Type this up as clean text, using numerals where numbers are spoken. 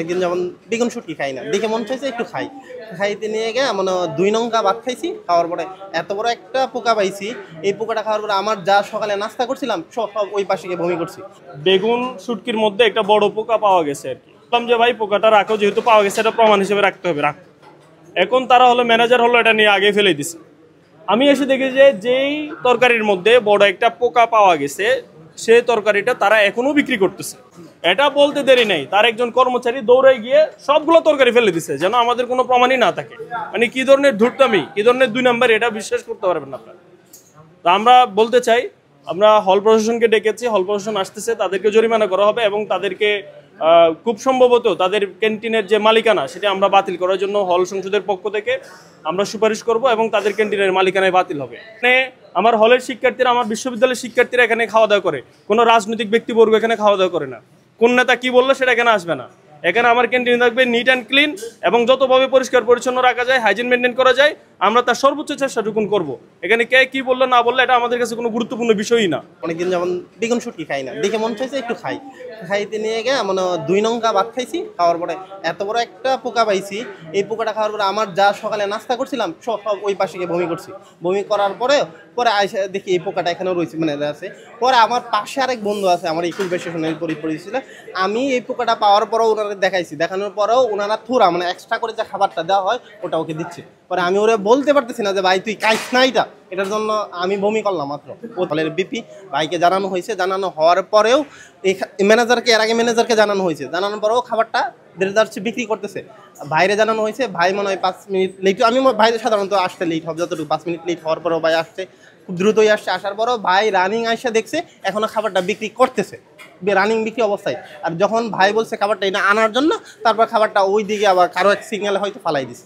একদিন যেমন বেগুন শুটকি খাই না, দেখে মন চাইছে একটু খাই। খাইতে নিয়ে গিয়ে মানে ২ নঙ্কা ভাত খাইছি। খাওয়ার পরে এত বড় একটা পোকা পাইছি। এই পোকাটা খাওয়ার পরে আমার যা সকালে নাস্তা করছিলাম সব ওই পাশে গিয়ে বমি করছি। বেগুন শুটকির মধ্যে একটা বড় পোকা পাওয়া গেছে আর কি। বললাম যে ভাই পোকাটা রাখো, যেহেতু পাওয়া গেছে এটা প্রমাণ হিসেবে রাখতে হবে, রাখ। এখন তারা হলো ম্যানেজার হলো এটা নিয়ে আগে ফেলে দিছে। আমি এসে দেখি যে যেই তরকারির মধ্যে বড় একটা পোকা পাওয়া গেছে সেই তরকারিটা তারা এখনো বিক্রি করতেছে। এটা বলতে দেরি নেই, তার একজন কর্মচারী দৌড়ায় গিয়ে সবগুলো তরকারি ফেলে দিছে যেন আমাদের কোনো প্রমাণই না থাকে। মানে কি ধরনের ধূর্তামি, কি ধরনের ২ নাম্বার, এটা বিশ্বাস করতে পারবেন না আপনারা। তো আমরা বলতে চাই, আমরা হল প্রশাসনকে ডেকেছি, হল প্রশাসন আসতেছে, তাদেরকে জরিমানা করা হবে এবং তাদেরকে খুব সম্ভবত তাদের ক্যান্টিনের যে মালিকানা সেটা আমরা বাতিল করার জন্য হল সংসদের পক্ষ থেকে আমরা সুপারিশ করব এবং তাদের ক্যান্টিনের মালিকানায় বাতিল হবে। মানে আমার হলের শিক্ষার্থীরা, আমার বিশ্ববিদ্যালয়ের শিক্ষার্থীরা এখানে খাওয়া দাওয়া করে, কোনো রাজনৈতিক ব্যক্তিবর্গ এখানে খাওয়া দাওয়া করে না। কোন নেতা কি বললো সেটা এখানে আসবে না। এখানে আমার ক্যান্টিন থাকবে নিট অ্যান্ড ক্লিন এবং যতভাবে পরিষ্কার পরিচ্ছন্ন রাখা যায়, হাইজিন মেনটেন করা যায়, আমরা তার সর্বোচ্চ চেষ্টাটুকুন করব। এখানে কে কি বললো না বললো এটা আমাদের কাছে কোনো গুরুত্বপূর্ণ বিষয়ই না। অনেকদিন যেমন বেগুন শুটকি খাই না, দেখে মন চাইছে একটু খাই। খাইতে নিয়ে গিয়ে মানে ২ নঙ্কা ভাত খাইছি। খাওয়ার পরে এত বড় একটা পোকা পাইছি। এই পোকাটা খাওয়ার পরে আমার যা সকালে নাস্তা করছিলাম সব ওই পাশে গিয়ে বমি করছি। বমি করার পরে আইসা দেখি এই পোকাটা এখানেও রয়েছে, মানে আছে। পরে আমার পাশে আরেক বন্ধু আছে, আমার স্কুল স্টেশনের পরিচিত। আমি এই পোকাটা পাওয়ার পরেও ওনারা দেখাইছি, দেখানোর পরেও ওনারা থুরা মানে এক্সট্রা করে যে খাবারটা দেওয়া হয় ওটা ওকে দিচ্ছে। পরে আমি ওরা বলতে পারতেছি না যে ভাই তুই খাইস না এটার জন্য আমি বমি করলাম মাত্র। ও হলের বিপি ভাইকে জানানো হয়েছে, জানানো হওয়ার পরেও এই ম্যানেজারকে, এর আগে ম্যানেজারকে জানানো হয়েছে, জানানোর পরেও খাবারটা দেড় বিক্রি করতেছে। ভাইরে জানানো হয়েছে, ভাই মনে হয় ৫ মিনিট লেট। আমি ভাইরে সাধারণত আসতে লেট হবে যতটুকু, ৫ মিনিট লেট হওয়ার পরেও ভাই আসছে, খুব দ্রুতই আসছে। আসার পরেও ভাই রানিং আইসা দেখছে এখনো খাবারটা বিক্রি করতেছে, রানিং বিক্রি অবস্থায়। আর যখন ভাই বলছে খাবারটা এটা আনার জন্য, তারপর খাবারটা ওই দিকে আবার কারো এক সিগনালে হয়তো ফালাই দিছে।